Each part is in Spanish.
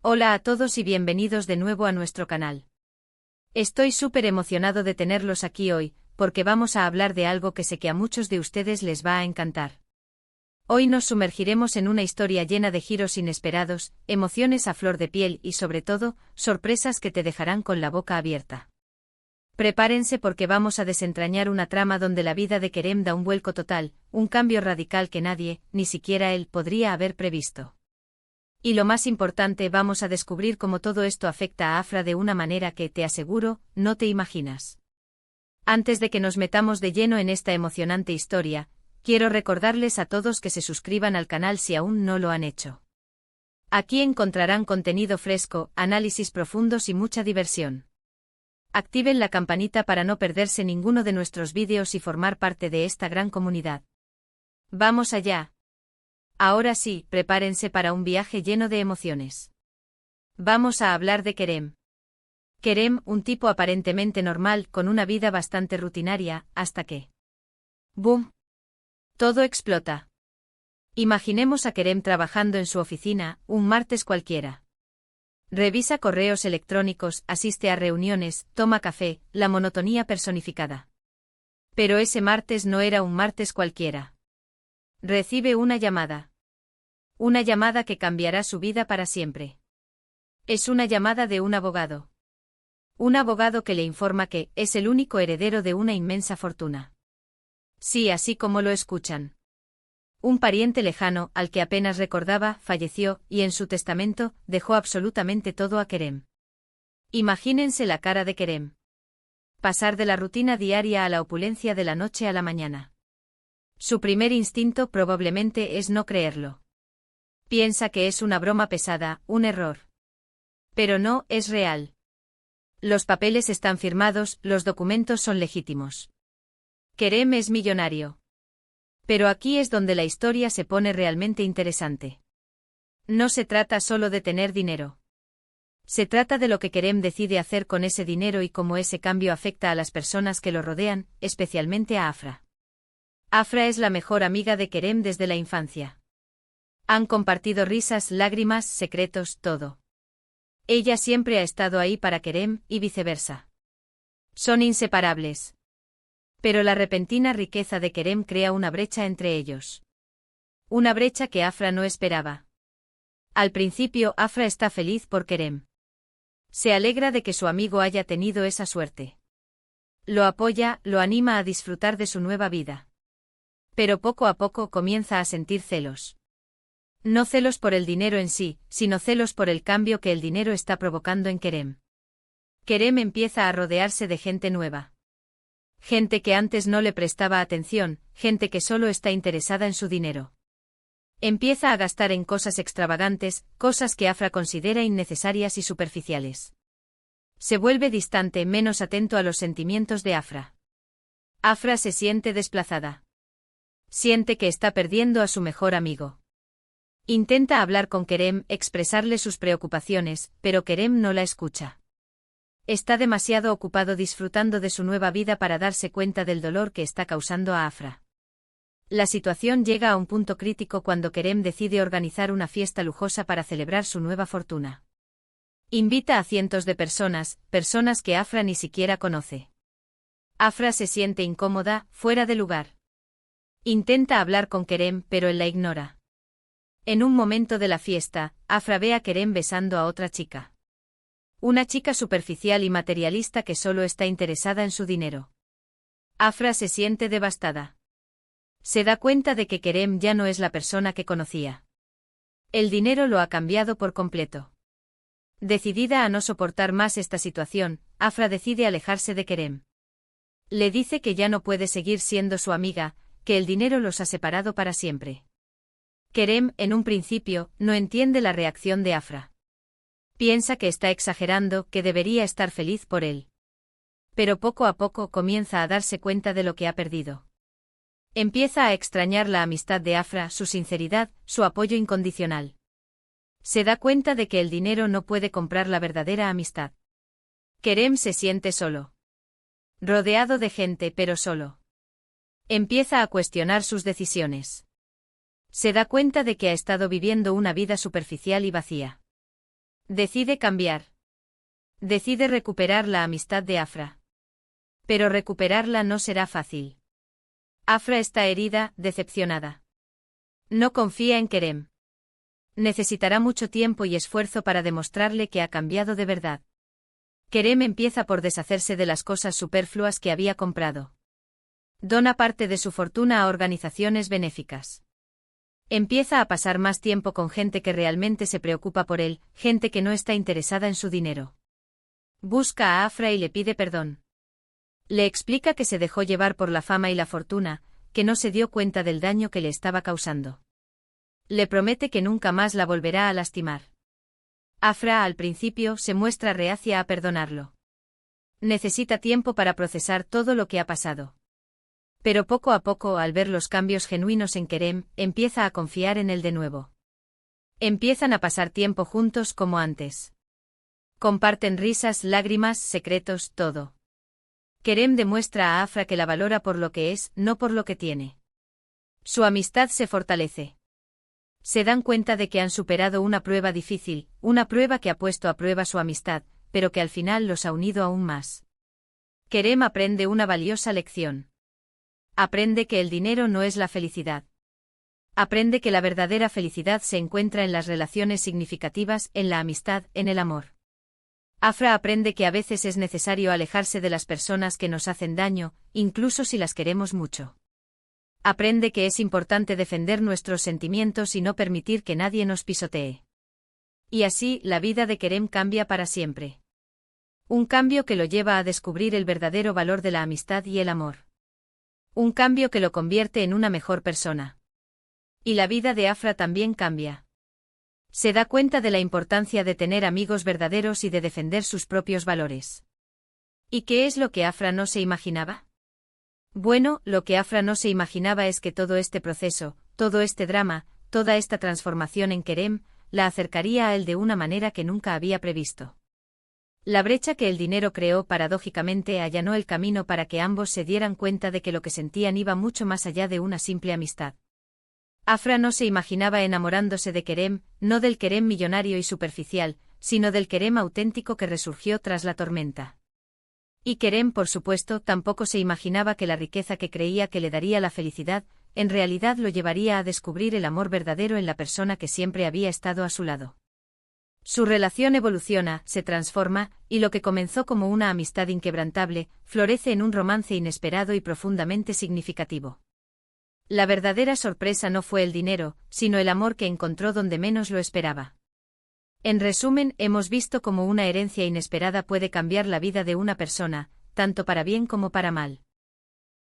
Hola a todos y bienvenidos de nuevo a nuestro canal. Estoy súper emocionado de tenerlos aquí hoy, porque vamos a hablar de algo que sé que a muchos de ustedes les va a encantar. Hoy nos sumergiremos en una historia llena de giros inesperados, emociones a flor de piel y sobre todo, sorpresas que te dejarán con la boca abierta. Prepárense porque vamos a desentrañar una trama donde la vida de Kerem da un vuelco total, un cambio radical que nadie, ni siquiera él, podría haber previsto. Y lo más importante, vamos a descubrir cómo todo esto afecta a Afra de una manera que, te aseguro, no te imaginas. Antes de que nos metamos de lleno en esta emocionante historia, quiero recordarles a todos que se suscriban al canal si aún no lo han hecho. Aquí encontrarán contenido fresco, análisis profundos y mucha diversión. Activen la campanita para no perderse ninguno de nuestros vídeos y formar parte de esta gran comunidad. ¡Vamos allá! Ahora sí, prepárense para un viaje lleno de emociones. Vamos a hablar de Kerem. Kerem, un tipo aparentemente normal, con una vida bastante rutinaria, hasta que... ¡Boom! Todo explota. Imaginemos a Kerem trabajando en su oficina, un martes cualquiera. Revisa correos electrónicos, asiste a reuniones, toma café, la monotonía personificada. Pero ese martes no era un martes cualquiera. Recibe una llamada. Una llamada que cambiará su vida para siempre. Es una llamada de un abogado. Un abogado que le informa que es el único heredero de una inmensa fortuna. Sí, así como lo escuchan. Un pariente lejano, al que apenas recordaba, falleció, y en su testamento, dejó absolutamente todo a Kerem. Imagínense la cara de Kerem. Pasar de la rutina diaria a la opulencia de la noche a la mañana. Su primer instinto probablemente es no creerlo. Piensa que es una broma pesada, un error. Pero no, es real. Los papeles están firmados, los documentos son legítimos. Kerem es millonario. Pero aquí es donde la historia se pone realmente interesante. No se trata solo de tener dinero. Se trata de lo que Kerem decide hacer con ese dinero y cómo ese cambio afecta a las personas que lo rodean, especialmente a Afra. Afra es la mejor amiga de Kerem desde la infancia. Han compartido risas, lágrimas, secretos, todo. Ella siempre ha estado ahí para Kerem, y viceversa. Son inseparables. Pero la repentina riqueza de Kerem crea una brecha entre ellos. Una brecha que Afra no esperaba. Al principio, Afra está feliz por Kerem. Se alegra de que su amigo haya tenido esa suerte. Lo apoya, lo anima a disfrutar de su nueva vida. Pero poco a poco comienza a sentir celos. No celos por el dinero en sí, sino celos por el cambio que el dinero está provocando en Kerem. Kerem empieza a rodearse de gente nueva. Gente que antes no le prestaba atención, gente que solo está interesada en su dinero. Empieza a gastar en cosas extravagantes, cosas que Afra considera innecesarias y superficiales. Se vuelve distante, menos atento a los sentimientos de Afra. Afra se siente desplazada. Siente que está perdiendo a su mejor amigo. Intenta hablar con Kerem, expresarle sus preocupaciones, pero Kerem no la escucha. Está demasiado ocupado disfrutando de su nueva vida para darse cuenta del dolor que está causando a Afra. La situación llega a un punto crítico cuando Kerem decide organizar una fiesta lujosa para celebrar su nueva fortuna. Invita a cientos de personas, personas que Afra ni siquiera conoce. Afra se siente incómoda, fuera de lugar. Intenta hablar con Kerem, pero él la ignora. En un momento de la fiesta, Afra ve a Kerem besando a otra chica. Una chica superficial y materialista que solo está interesada en su dinero. Afra se siente devastada. Se da cuenta de que Kerem ya no es la persona que conocía. El dinero lo ha cambiado por completo. Decidida a no soportar más esta situación, Afra decide alejarse de Kerem. Le dice que ya no puede seguir siendo su amiga, que el dinero los ha separado para siempre. Kerem, en un principio, no entiende la reacción de Afra. Piensa que está exagerando, que debería estar feliz por él. Pero poco a poco comienza a darse cuenta de lo que ha perdido. Empieza a extrañar la amistad de Afra, su sinceridad, su apoyo incondicional. Se da cuenta de que el dinero no puede comprar la verdadera amistad. Kerem se siente solo. Rodeado de gente, pero solo. Empieza a cuestionar sus decisiones. Se da cuenta de que ha estado viviendo una vida superficial y vacía. Decide cambiar. Decide recuperar la amistad de Afra. Pero recuperarla no será fácil. Afra está herida, decepcionada. No confía en Kerem. Necesitará mucho tiempo y esfuerzo para demostrarle que ha cambiado de verdad. Kerem empieza por deshacerse de las cosas superfluas que había comprado. Dona parte de su fortuna a organizaciones benéficas. Empieza a pasar más tiempo con gente que realmente se preocupa por él, gente que no está interesada en su dinero. Busca a Afra y le pide perdón. Le explica que se dejó llevar por la fama y la fortuna, que no se dio cuenta del daño que le estaba causando. Le promete que nunca más la volverá a lastimar. Afra al principio se muestra reacia a perdonarlo. Necesita tiempo para procesar todo lo que ha pasado. Pero poco a poco, al ver los cambios genuinos en Kerem, empieza a confiar en él de nuevo. Empiezan a pasar tiempo juntos como antes. Comparten risas, lágrimas, secretos, todo. Kerem demuestra a Afra que la valora por lo que es, no por lo que tiene. Su amistad se fortalece. Se dan cuenta de que han superado una prueba difícil, una prueba que ha puesto a prueba su amistad, pero que al final los ha unido aún más. Kerem aprende una valiosa lección. Aprende que el dinero no es la felicidad. Aprende que la verdadera felicidad se encuentra en las relaciones significativas, en la amistad, en el amor. Afra aprende que a veces es necesario alejarse de las personas que nos hacen daño, incluso si las queremos mucho. Aprende que es importante defender nuestros sentimientos y no permitir que nadie nos pisotee. Y así, la vida de Kerem cambia para siempre. Un cambio que lo lleva a descubrir el verdadero valor de la amistad y el amor. Un cambio que lo convierte en una mejor persona. Y la vida de Afra también cambia. Se da cuenta de la importancia de tener amigos verdaderos y de defender sus propios valores. ¿Y qué es lo que Afra no se imaginaba? Bueno, lo que Afra no se imaginaba es que todo este proceso, todo este drama, toda esta transformación en Kerem, la acercaría a él de una manera que nunca había previsto. La brecha que el dinero creó paradójicamente allanó el camino para que ambos se dieran cuenta de que lo que sentían iba mucho más allá de una simple amistad. Afra no se imaginaba enamorándose de Kerem, no del Kerem millonario y superficial, sino del Kerem auténtico que resurgió tras la tormenta. Y Kerem, por supuesto, tampoco se imaginaba que la riqueza que creía que le daría la felicidad, en realidad lo llevaría a descubrir el amor verdadero en la persona que siempre había estado a su lado. Su relación evoluciona, se transforma, y lo que comenzó como una amistad inquebrantable, florece en un romance inesperado y profundamente significativo. La verdadera sorpresa no fue el dinero, sino el amor que encontró donde menos lo esperaba. En resumen, hemos visto cómo una herencia inesperada puede cambiar la vida de una persona, tanto para bien como para mal.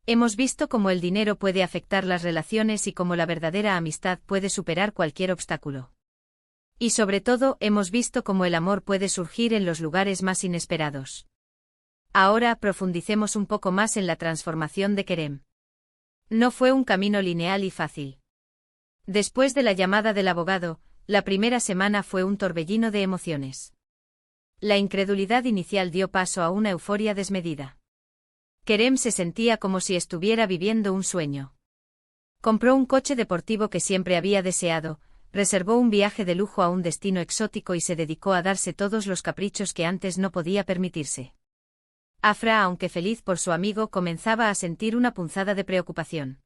Hemos visto cómo el dinero puede afectar las relaciones y cómo la verdadera amistad puede superar cualquier obstáculo. Y sobre todo, hemos visto cómo el amor puede surgir en los lugares más inesperados. Ahora profundicemos un poco más en la transformación de Kerem. No fue un camino lineal y fácil. Después de la llamada del abogado, la primera semana fue un torbellino de emociones. La incredulidad inicial dio paso a una euforia desmedida. Kerem se sentía como si estuviera viviendo un sueño. Compró un coche deportivo que siempre había deseado, reservó un viaje de lujo a un destino exótico y se dedicó a darse todos los caprichos que antes no podía permitirse. Afra, aunque feliz por su amigo, comenzaba a sentir una punzada de preocupación.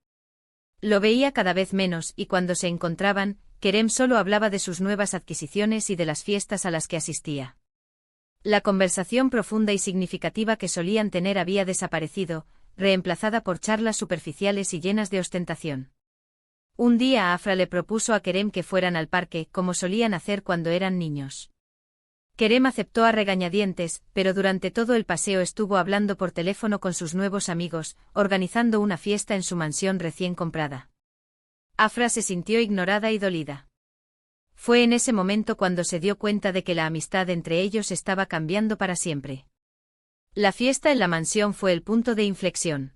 Lo veía cada vez menos y cuando se encontraban, Kerem solo hablaba de sus nuevas adquisiciones y de las fiestas a las que asistía. La conversación profunda y significativa que solían tener había desaparecido, reemplazada por charlas superficiales y llenas de ostentación. Un día Afra le propuso a Kerem que fueran al parque, como solían hacer cuando eran niños. Kerem aceptó a regañadientes, pero durante todo el paseo estuvo hablando por teléfono con sus nuevos amigos, organizando una fiesta en su mansión recién comprada. Afra se sintió ignorada y dolida. Fue en ese momento cuando se dio cuenta de que la amistad entre ellos estaba cambiando para siempre. La fiesta en la mansión fue el punto de inflexión.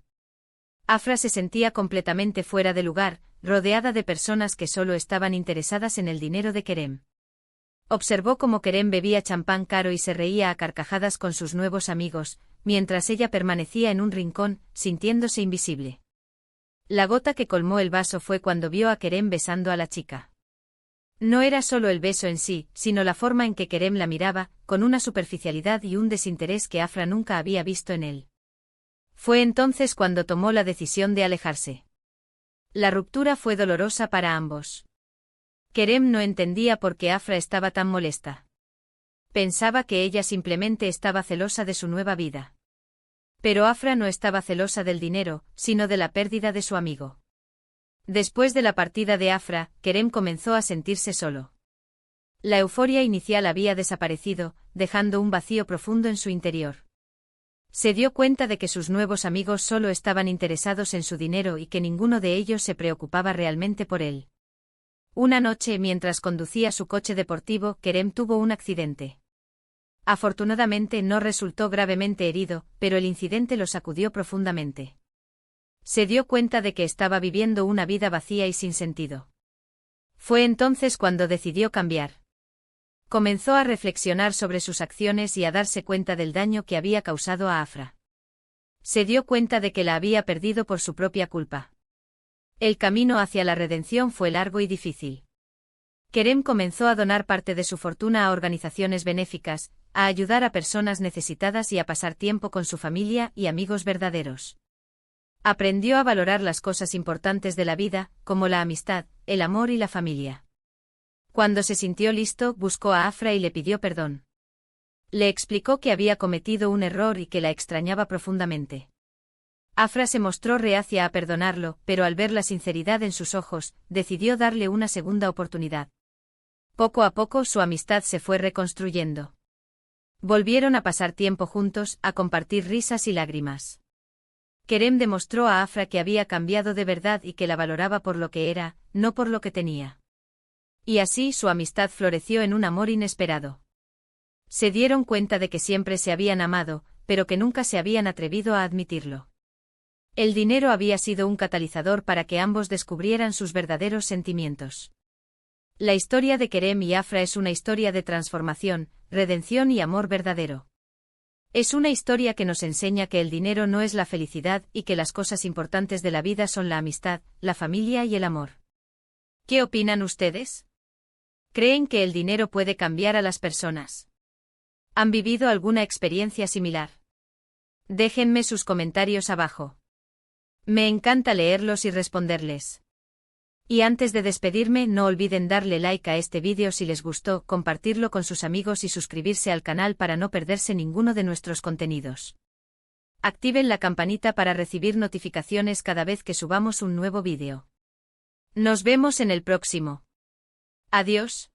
Afra se sentía completamente fuera de lugar, rodeada de personas que solo estaban interesadas en el dinero de Kerem. Observó cómo Kerem bebía champán caro y se reía a carcajadas con sus nuevos amigos, mientras ella permanecía en un rincón, sintiéndose invisible. La gota que colmó el vaso fue cuando vio a Kerem besando a la chica. No era solo el beso en sí, sino la forma en que Kerem la miraba, con una superficialidad y un desinterés que Afra nunca había visto en él. Fue entonces cuando tomó la decisión de alejarse. La ruptura fue dolorosa para ambos. Kerem no entendía por qué Afra estaba tan molesta. Pensaba que ella simplemente estaba celosa de su nueva vida. Pero Afra no estaba celosa del dinero, sino de la pérdida de su amigo. Después de la partida de Afra, Kerem comenzó a sentirse solo. La euforia inicial había desaparecido, dejando un vacío profundo en su interior. Se dio cuenta de que sus nuevos amigos solo estaban interesados en su dinero y que ninguno de ellos se preocupaba realmente por él. Una noche, mientras conducía su coche deportivo, Kerem tuvo un accidente. Afortunadamente no resultó gravemente herido, pero el incidente lo sacudió profundamente. Se dio cuenta de que estaba viviendo una vida vacía y sin sentido. Fue entonces cuando decidió cambiar. Comenzó a reflexionar sobre sus acciones y a darse cuenta del daño que había causado a Afra. Se dio cuenta de que la había perdido por su propia culpa. El camino hacia la redención fue largo y difícil. Kerem comenzó a donar parte de su fortuna a organizaciones benéficas, a ayudar a personas necesitadas y a pasar tiempo con su familia y amigos verdaderos. Aprendió a valorar las cosas importantes de la vida, como la amistad, el amor y la familia. Cuando se sintió listo, buscó a Afra y le pidió perdón. Le explicó que había cometido un error y que la extrañaba profundamente. Afra se mostró reacia a perdonarlo, pero al ver la sinceridad en sus ojos, decidió darle una segunda oportunidad. Poco a poco su amistad se fue reconstruyendo. Volvieron a pasar tiempo juntos, a compartir risas y lágrimas. Kerem demostró a Afra que había cambiado de verdad y que la valoraba por lo que era, no por lo que tenía. Y así su amistad floreció en un amor inesperado. Se dieron cuenta de que siempre se habían amado, pero que nunca se habían atrevido a admitirlo. El dinero había sido un catalizador para que ambos descubrieran sus verdaderos sentimientos. La historia de Kerem y Afra es una historia de transformación, redención y amor verdadero. Es una historia que nos enseña que el dinero no es la felicidad y que las cosas importantes de la vida son la amistad, la familia y el amor. ¿Qué opinan ustedes? ¿Creen que el dinero puede cambiar a las personas? ¿Han vivido alguna experiencia similar? Déjenme sus comentarios abajo. Me encanta leerlos y responderles. Y antes de despedirme, no olviden darle like a este vídeo si les gustó, compartirlo con sus amigos y suscribirse al canal para no perderse ninguno de nuestros contenidos. Activen la campanita para recibir notificaciones cada vez que subamos un nuevo vídeo. Nos vemos en el próximo. Adiós.